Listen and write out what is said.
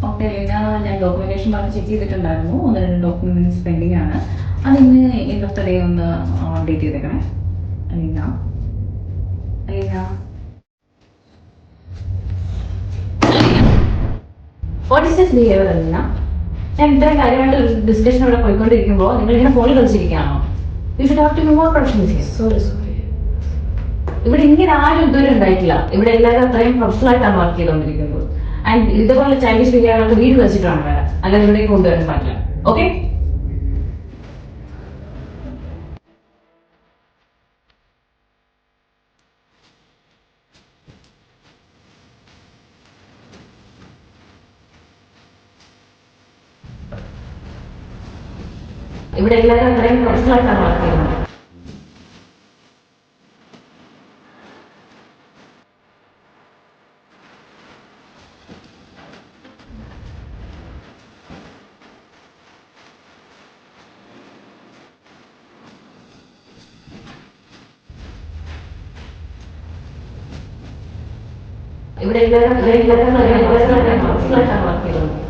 Okay Leena, ഞാൻ documentation പറഞ്ഞ് check ചെയ്തിട്ടുണ്ടായിരുന്നു. 1-2 ഡോക്യുമെന്റ്സ് പെൻഡിങ് ആണ്. അതിന്ന് ഇന്നത്തെ ഡേ ഒന്ന് അപ്ഡേറ്റ് ചെയ്തേക്കണേ Leena. Leena, what is this behaviour Leena? ഞാൻ ഇത്രയും കാര്യമായിട്ട് ഒരു ഡിസ്കഷൻ ഇവിടെ പോയിക്കൊണ്ടിരിക്കുമ്പോൾ നിങ്ങൾ ഇങ്ങനെ ഫോണിൽ കളിച്ചിരിക്കുകയാണോ? You should have to be more professional. Sorry. ഇവിടെ ഇങ്ങനെ ആരും ഇതുവരെ ഉണ്ടായിട്ടില്ല. ഇവിടെ എല്ലാവരും അത്രയും പ്രൊഫഷണൽ ആയിട്ടാണ് വർക്ക് ചെയ്തുകൊണ്ടിരിക്കുന്നത്. ആൻഡ് ഇതുപോലെ ചൈനീസ് ബിഹേവിയർ വീട് വെച്ചിട്ടാണ് വരാം, അല്ലാതെ ഇവിടേക്ക് കൊണ്ടുവരാൻ പറ്റില്ല. ഓക്കെ, ഇവിടെ എല്ലാവരും അത്രയും പ്രൊഫഷണൽ ആയിട്ടാണ് വർക്ക് ചെയ്യുന്നത്. ഇവിടെ എല്ലാവരും പ്രൊഫഷണൽ ആയിട്ടാണ് വർക്ക് ചെയ്യുന്നത്.